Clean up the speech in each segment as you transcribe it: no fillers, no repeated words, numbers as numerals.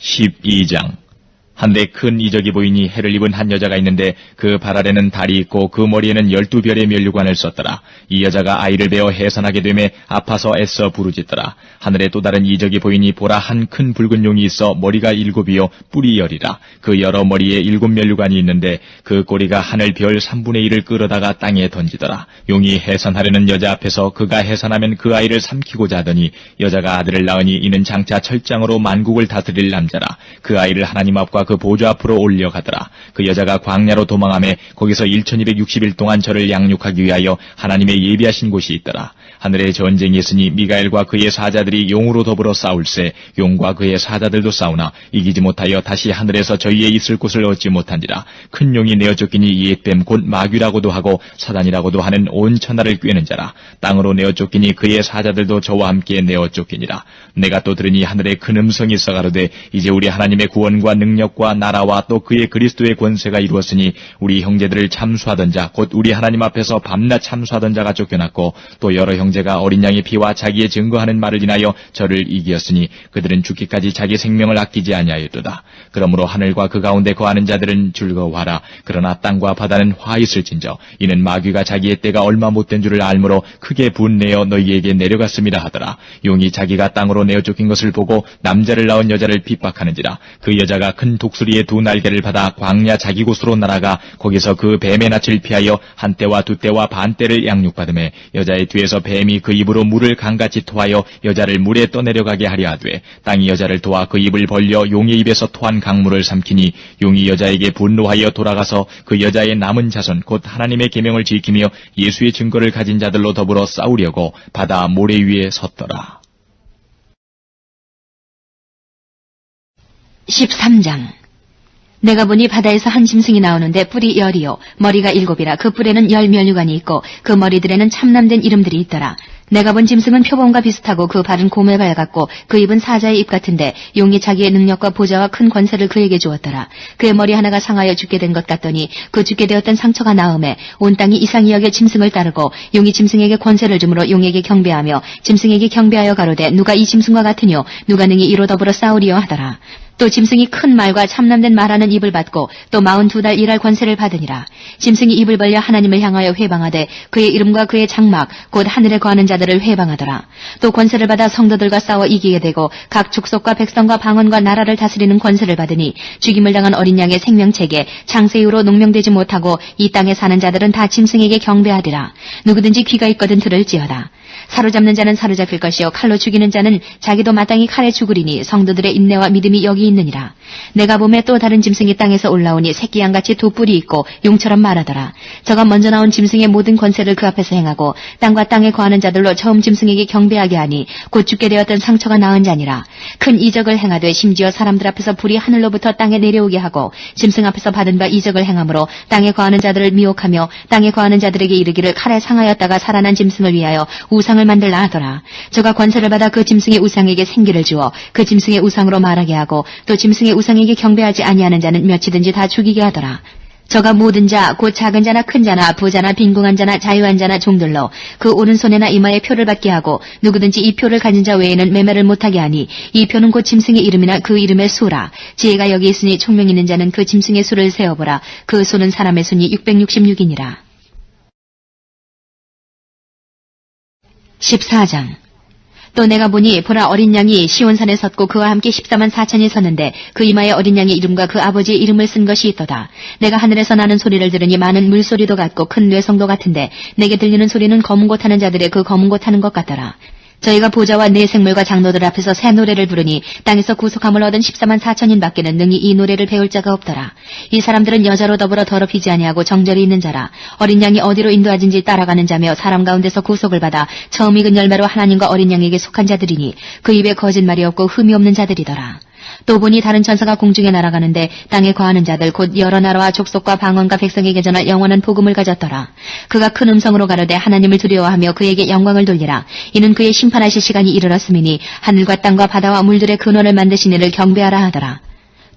12장. 한데 큰 이적이 보이니 해를 입은 한 여자가 있는데 그 발 아래는 달이 있고 그 머리에는 12별의 면류관을 썼더라. 이 여자가 아이를 베어 해산하게 되매 아파서 애써 부르짖더라. 하늘에 또 다른 이적이 보이니 보라, 한 큰 붉은 용이 있어 머리가 7이요 뿔이 10이라. 그 여러 머리에 7 면류관이 있는데 그 꼬리가 하늘 별 3분의 1을 끌어다가 땅에 던지더라. 용이 해산하려는 여자 앞에서 그가 해산하면 그 아이를 삼키고자 하더니 여자가 아들을 낳으니 이는 장차 철장으로 만국을 다스릴 남자라. 그 아이를 하나님 앞과 그 보좌 앞으로 올려가더라. 그 여자가 광야로 도망하며 거기서 1260일 동안 저를 양육하기 위하여 하나님의 예비하신 곳이 있더라. 하늘에 전쟁이 있으니 미가엘과 그의 사자들이 용으로 더불어 싸울세 용과 그의 사자들도 싸우나 이기지 못하여 다시 하늘에서 저희의 있을 곳을 얻지 못한지라. 큰 용이 내어 쫓기니 옛뱀 곧 마귀라고도 하고 사단이라고도 하는 온 천하를 꿰는 자라. 땅으로 내어 쫓기니 그의 사자들도 저와 함께 내어 쫓기니라. 내가 또 들으니 하늘에 큰 음성이 있어 가로되 이제 우리 하나님의 구원과 능력과 나라와 또 그의 그리스도의 권세가 이루었으니 우리 형제들을 참수하던 자 곧 우리 하나님 앞에서 밤낮 참수하던 자가 쫓겨났고 또 여러 형제가 어린 양의 피와 자기의 증거하는 말을 인하여 저를 이기었으니 그들은 죽기까지 자기 생명을 아끼지 아니하였도다. 그러므로 하늘과 그 가운데 거하는 자들은 즐거워하라. 그러나 땅과 바다는 화 있을진저 이는 마귀가 자기의 때가 얼마 못된 줄을 알므로 크게 분내어 너희에게 내려갔음이라 하더라. 용이 자기가 땅으로 내어 쫓긴 것을 보고 남자를 낳은 여자를 핍박하는지라. 그 여자가 큰 독수리의 2 날개를 받아 광야 자기 곳으로 날아가 거기서 그 뱀의 낯을 피하여 한 때와 2 때와 반 때를 양육받으매 여자의 뒤에서 뱀이 그 입으로 물을 강같이 토하여 여자를 물에 떠내려가게 하려 하되 땅이 여자를 도와 그 입을 벌려 용의 입에서 토한 강물을 삼키니 용이 여자에게 분노하여 돌아가서 그 여자의 남은 자손 곧 하나님의 계명을 지키며 예수의 증거를 가진 자들로 더불어 싸우려고 바다 모래 위에 섰더라. 13장. 내가 보니 바다에서 한 짐승이 나오는데 뿔이 10이요 머리가 7이라. 그 뿔에는 10 면류관이 있고 그 머리들에는 참남된 이름들이 있더라. 내가 본 짐승은 표범과 비슷하고 그 발은 곰의 발 같고 그 입은 사자의 입 같은데 용이 자기의 능력과 보좌와 큰 권세를 그에게 주었더라. 그의 머리 하나가 상하여 죽게 된 것 같더니 그 죽게 되었던 상처가 나음에 온 땅이 이상히 여겨 짐승을 따르고 용이 짐승에게 권세를 주므로 용에게 경배하며 짐승에게 경배하여 가로되 누가 이 짐승과 같으뇨 누가 능히 이로 더불어 싸우리요 하더라. 또 짐승이 큰 말과 참남된 말하는 입을 받고 또 42달 일할 권세를 받으니라. 짐승이 입을 벌려 하나님을 향하여 회방하되 그의 이름과 그의 장막 곧 하늘에 거하는 자들을 회방하더라. 또 권세를 받아 성도들과 싸워 이기게 되고 각 족속과 백성과 방언과 나라를 다스리는 권세를 받으니 죽임을 당한 어린 양의 생명책에 창세 이후로 농명되지 못하고 이 땅에 사는 자들은 다 짐승에게 경배하리라. 누구든지 귀가 있거든 들을지어다. 사로잡는 자는 사로잡힐 것이요 칼로 죽이는 자는 자기도 마땅히 칼에 죽으리니 성도들의 인내와 믿음이 여기 있느니라. 내가 보매 또 다른 짐승이 땅에서 올라오니 새끼 양같이 2 뿔이 있고 용처럼 말하더라. 저가 먼저 나온 짐승의 모든 권세를 그 앞에서 행하고 땅과 땅에 거하는 자들로 처음 짐승에게 경배하게 하니 곧 죽게 되었던 상처가 나은 자니라. 큰 이적을 행하되 심지어 사람들 앞에서 불이 하늘로부터 땅에 내려오게 하고 짐승 앞에서 받은 바 이적을 행함으로 땅에 거하는 자들을 미혹하며 땅에 거하는 자들에게 이르기를 칼에 상하였다가 살아난 짐승을 위하여 우상을 만들라 하더라. 저가 권세를 받아 그 짐승의 우상에게 생기를 주어 그 짐승의 우상으로 말하게 하고 또 짐승의 우상에게 경배하지 아니하는 자는 몇이든지 다 죽이게 하더라. 저가 모든 자 곧 작은 자나 큰 자나 부자나 빈궁한 자나 자유한 자나 종들로 그 오른손에나 이마에 표를 받게 하고 누구든지 이 표를 가진 자 외에는 매매를 못하게 하니 이 표는 곧 짐승의 이름이나 그 이름의 수라. 지혜가 여기 있으니 총명 있는 자는 그 짐승의 수를 세어보라. 그 수는 사람의 수니 666이니라. 14장. 또 내가 보니 보라 어린 양이 시온산에 섰고 그와 함께 14만 4천이 섰는데 그 이마에 어린 양의 이름과 그 아버지의 이름을 쓴 것이 있도다. 내가 하늘에서 나는 소리를 들으니 많은 물소리도 같고 큰 뇌성도 같은데 내게 들리는 소리는 검은 곳 하는 자들의 그 검은 곳 하는 것 같더라. 저희가 보좌와 네 생물과 장로들 앞에서 새 노래를 부르니 땅에서 구속함을 얻은 14만 4천인 밖에는 능히 이 노래를 배울 자가 없더라. 이 사람들은 여자로 더불어 더럽히지 아니하고 정절이 있는 자라. 어린 양이 어디로 인도하진지 따라가는 자며 사람 가운데서 구속을 받아 처음 익은 열매로 하나님과 어린 양에게 속한 자들이니 그 입에 거짓말이 없고 흠이 없는 자들이더라. 또 보니 다른 천사가 공중에 날아가는데 땅에 거하는 자들 곧 여러 나라와 족속과 방언과 백성에게 전할 영원한 복음을 가졌더라. 그가 큰 음성으로 가로되 하나님을 두려워하며 그에게 영광을 돌리라. 이는 그의 심판하실 시간이 이르렀음이니 하늘과 땅과 바다와 물들의 근원을 만드신 이를 경배하라 하더라.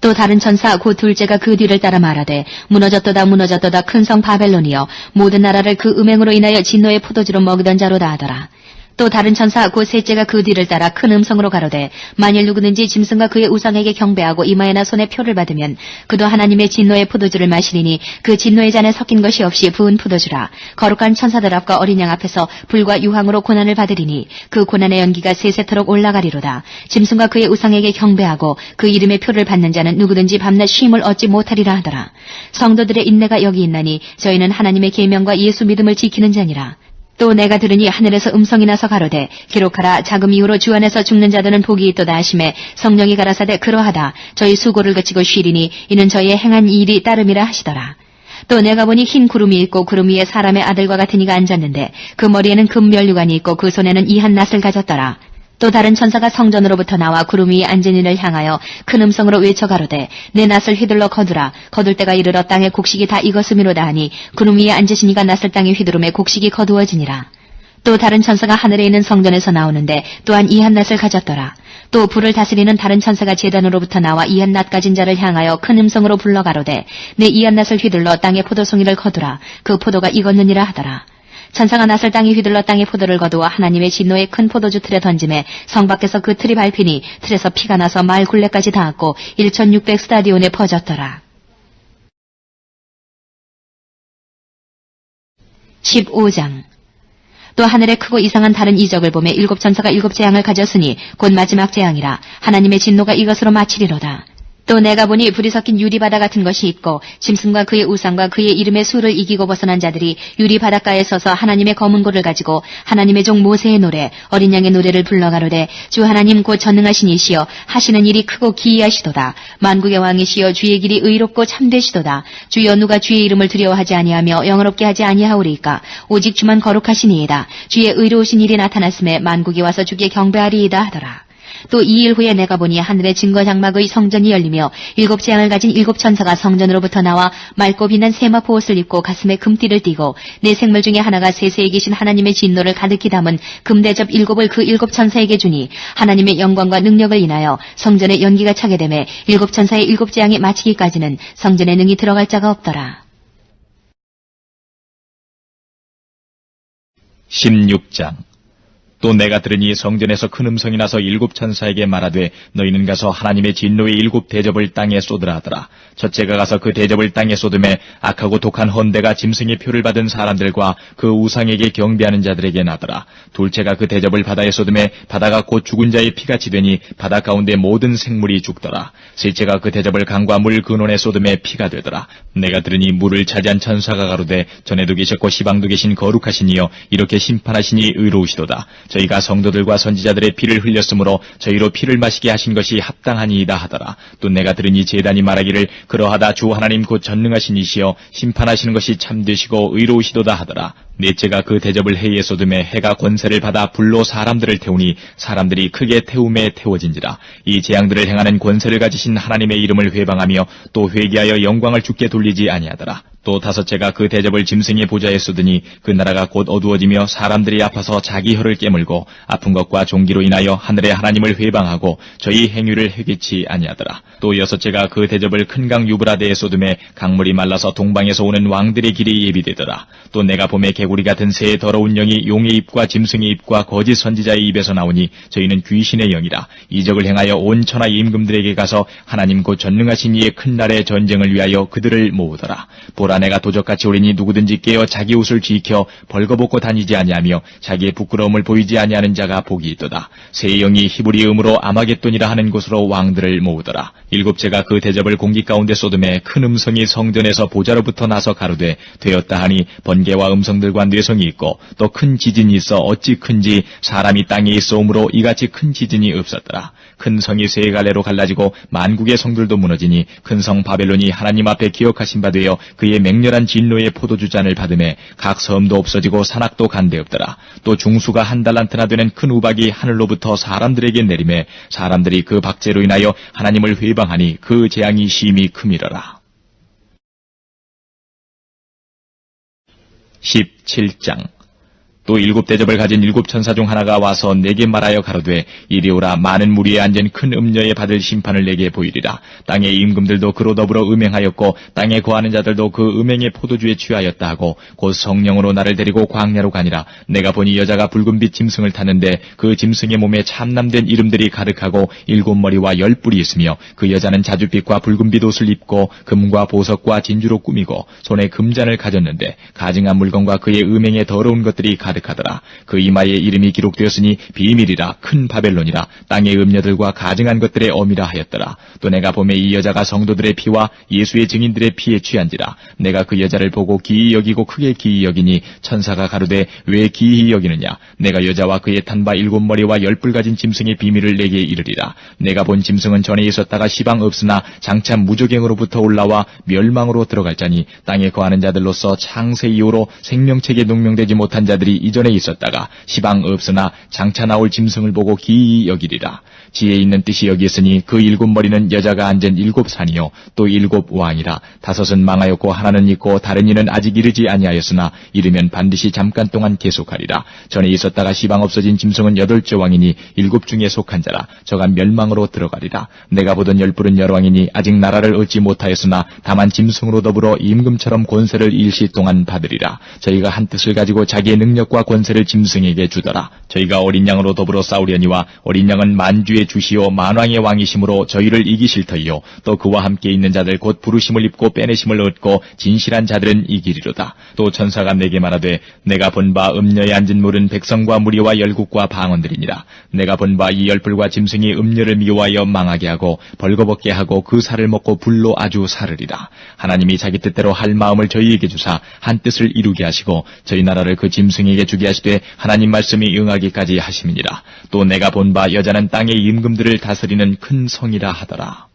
또 다른 천사 곧 둘째가 그 뒤를 따라 말하되 무너졌도다 무너졌도다 큰 성 바벨론이여 모든 나라를 그 음행으로 인하여 진노의 포도주로 먹이던 자로다 하더라. 또 다른 천사 곧 셋째가 그 뒤를 따라 큰 음성으로 가로되 만일 누구든지 짐승과 그의 우상에게 경배하고 이마에나 손에 표를 받으면 그도 하나님의 진노의 포도주를 마시리니 그 진노의 잔에 섞인 것이 없이 부은 포도주라. 거룩한 천사들 앞과 어린 양 앞에서 불과 유황으로 고난을 받으리니 그 고난의 연기가 세세토록 올라가리로다. 짐승과 그의 우상에게 경배하고 그 이름의 표를 받는 자는 누구든지 밤낮 쉼을 얻지 못하리라 하더라. 성도들의 인내가 여기 있나니 저희는 하나님의 계명과 예수 믿음을 지키는 자니라. 또 내가 들으니 하늘에서 음성이 나서 가로되 기록하라. 자금 이후로 주 안에서 죽는 자들은 복이 있도다 하심에 성령이 가라사대 그러하다. 저희 수고를 그치고 쉬리니 이는 저희의 행한 일이 따름이라 하시더라. 또 내가 보니 흰 구름이 있고 구름 위에 사람의 아들과 같은 이가 앉았는데 그 머리에는 금면류관이 있고 그 손에는 이한 낫을 가졌더라. 또 다른 천사가 성전으로부터 나와 구름 위에 앉은 이를 향하여 큰 음성으로 외쳐 가로되 내 낫을 휘둘러 거두라. 거둘 때가 이르러 땅의 곡식이 다 익었음이로다 하니 구름 위에 앉으신 이가 낫을 땅에 휘두르매 곡식이 거두어지니라. 또 다른 천사가 하늘에 있는 성전에서 나오는데 또한 이한 낫을 가졌더라. 또 불을 다스리는 다른 천사가 제단으로부터 나와 이한 낫 가진 자를 향하여 큰 음성으로 불러 가로되 내 이한 낫을 휘둘러 땅의 포도송이를 거두라. 그 포도가 익었느니라 하더라. 천사가 낫을 땅에 휘둘러 땅의 포도를 거두어 하나님의 진노의 큰 포도주 틀에 던짐에 성 밖에서 그 틀이 밟히니 틀에서 피가 나서 마을 굴레까지 닿았고 1600 스타디온에 퍼졌더라. 15장. 또 하늘에 크고 이상한 다른 이적을 보매 7 천사가 7 재앙을 가졌으니 곧 마지막 재앙이라. 하나님의 진노가 이것으로 마치리로다. 또 내가 보니 불이 섞인 유리바다 같은 것이 있고 짐승과 그의 우상과 그의 이름의 수를 이기고 벗어난 자들이 유리바닷가에 서서 하나님의 검은 고를 가지고 하나님의 종 모세의 노래 어린 양의 노래를 불러가로되 주 하나님 곧 전능하신 이시여 하시는 일이 크고 기이하시도다. 만국의 왕이시여 주의 길이 의롭고 참되시도다. 주여 누가 주의 이름을 두려워하지 아니하며 영어롭게 하지 아니하오리이까. 오직 주만 거룩하시니이다. 주의 의로우신 일이 나타났음에 만국이 와서 주께 경배하리이다 하더라. 또 2일 후에 내가 보니 하늘의 증거 장막의 성전이 열리며 7 재앙을 가진 7 천사가 성전으로부터 나와 맑고 빛난 세마포 옷을 입고 가슴에 금띠를 띠고 내 생물 중에 하나가 세세에 계신 하나님의 진노를 가득히 담은 금대접 7을 그 7 천사에게 주니 하나님의 영광과 능력을 인하여 성전에 연기가 차게 되매 7 천사의 7 재앙이 마치기까지는 성전에 능히 들어갈 자가 없더라. 16장. 또 내가 들으니 성전에서 큰 음성이 나서 7 천사에게 말하되 너희는 가서 하나님의 진노의 7 대접을 땅에 쏟으라 하더라. 첫째가 가서 그 대접을 땅에 쏟음에 악하고 독한 헌대가 짐승의 표를 받은 사람들과 그 우상에게 경배하는 자들에게 나더라. 둘째가 그 대접을 바다에 쏟음에 바다가 곧 죽은 자의 피같이 되니 바다 가운데 모든 생물이 죽더라. 셋째가 그 대접을 강과 물 근원에 쏟음에 피가 되더라. 내가 들으니 물을 차지한 천사가 가로되 전에도 계셨고 시방도 계신 거룩하시니여 이렇게 심판하시니 의로우시도다. 저희가 성도들과 선지자들의 피를 흘렸으므로 저희로 피를 마시게 하신 것이 합당하니이다 하더라. 또 내가 들으니 제단이 말하기를 그러하다 주 하나님 곧 전능하신 이시여 심판하시는 것이 참되시고 의로우시도다 하더라. 넷째가 그 대접을 해에 쏟음에 해가 권세를 받아 불로 사람들을 태우니 사람들이 크게 태움에 태워진지라. 이 재앙들을 행하는 권세를 가지신 하나님의 이름을 회방하며 또 회개하여 영광을 주께 돌리지 아니하더라. 또 다섯째가 그 대접을 짐승의 보좌에 쏟으니 그 나라가 곧 어두워지며 사람들이 아파서 자기 혀를 깨물고 아픈 것과 종기로 인하여 하늘의 하나님을 회방하고 저희 행위를 회개치 아니하더라. 또 여섯째가 그 대접을 큰 강 유브라데에 쏟음에 강물이 말라서 동방에서 오는 왕들의 길이 예비되더라. 또 내가 봄에 개구리 같은 새의 더러운 영이 용의 입과 짐승의 입과 거짓 선지자의 입에서 나오니 저희는 귀신의 영이라. 이적을 행하여 온 천하 임금들에게 가서 하나님 곧 전능하신 이의 큰 날의 전쟁을 위하여 그들을 모으더라. 보라 내가 도적같이 오리니 누구든지 깨어 자기 옷을 지켜 벌거벗고 다니지 아니하며 자기의 부끄러움을 보이지 아니하는 자가 복이 있도다. 새 영이 히브리음으로 아마겟돈이라 하는 곳으로 왕들을 모으더라. 일곱째가 그 대접을 공기 가운데 쏟음에 큰 음성이 성전에서 보좌로부터 나서 가로되 되었다 하니 번개와 음성들과 뇌성이 있고 또 큰 지진이 있어 어찌 큰지 사람이 땅에 있어오므로 이같이 큰 지진이 없었더라. 큰 성이 세 갈래로 갈라지고 만국의 성들도 무너지니 큰 성 바벨론이 하나님 앞에 기억하신 바 되어 그의 맹렬한 진노의 포도주잔을 받음에 각 섬도 없어지고 산악도 간데없더라. 또 중수가 1 달란트나 되는 큰 우박이 하늘로부터 사람들에게 내림에 사람들이 그 박제로 인하여 하나님을 회방하니 그 재앙이 심히 크미러라. 17장. 또 7대접을 가진 7천사 중 하나가 와서 내게 말하여 가로되 이리 오라. 많은 무리에 앉은 큰 음녀에 받을 심판을 내게 보이리라. 땅의 임금들도 그로 더불어 음행하였고 땅에 거하는 자들도 그 음행의 포도주에 취하였다 하고 곧 성령으로 나를 데리고 광야로 가니라. 내가 보니 여자가 붉은빛 짐승을 탔는데 그 짐승의 몸에 참남된 이름들이 가득하고 7머리와 10뿔이 있으며 그 여자는 자줏빛과 붉은빛 옷을 입고 금과 보석과 진주로 꾸미고 손에 금잔을 가졌는데 가증한 물건과 그의 음행에 더러운 것들이 가득하더라. 그 이마에 이름이 기록되었으니 비밀이라 큰 바벨론이라 땅의 음녀들과 가증한 것들의 어미라 하였더라. 또 내가 보매 이 여자가 성도들의 피와 예수의 증인들의 피에 취한지라. 내가 그 여자를 보고 기이 여기고 크게 기이 여기니 천사가 가로되 왜 기이 여기느냐. 내가 여자와 그의 탄바 7머리와 10뿔 가진 짐승의 비밀을 내게 이르리라. 내가 본 짐승은 전에 있었다가 시방 없으나 장차 무저갱으로부터 올라와 멸망으로 들어갈 자니 땅에 거하는 자들로서 창세 이후로 생명책에 농명되지 못한 자들이 이전에 있었다가 시방 없으나 장차 나올 짐승을 보고 기이 여기리라. 지혜 있는 뜻이 여기 있으니 그 7머리는 여자가 앉은 7산이요 또 7왕이라. 5은 망하였고 하나는 있고 다른 이는 아직 이르지 아니하였으나 이르면 반드시 잠깐 동안 계속하리라. 전에 있었다가 시방 없어진 짐승은 8째 왕이니 7 중에 속한 자라. 저가 멸망으로 들어가리라. 내가 보던 10뿔은 열왕이니 아직 나라를 얻지 못하였으나 다만 짐승으로 더불어 임금처럼 권세를 일시 동안 받으리라. 저희가 한 뜻을 가지고 자기의 능력과 권세를 짐승에게 주더라. 저희가 어린 양으로 더불어 싸우려니와 어린 양은 만주의 주시오 만왕의 왕이심으로 저희를 이기실 터이요 또 그와 함께 있는 자들 곧 부르심을 입고 빼내심을 얻고 진실한 자들은 이기리로다. 또 천사가 내게 말하되 내가 본 바 음녀에 앉은 물은 백성과 무리와 열국과 방언들이니라. 내가 본 바 이 10뿔과 짐승이 음녀를 미워하여 망하게 하고 벌거벗게 하고 그 살을 먹고 불로 아주 사르리라. 하나님이 자기 뜻대로 할 마음을 저희에게 주사 한 뜻을 이루게 하시고 저희 나라를 그 짐승에게 주게 하시되 하나님 말씀이 응하기까지 하심이니라. 또 내가 본 바 여자는 땅의 임금들을 다스리는 큰 성이라 하더라.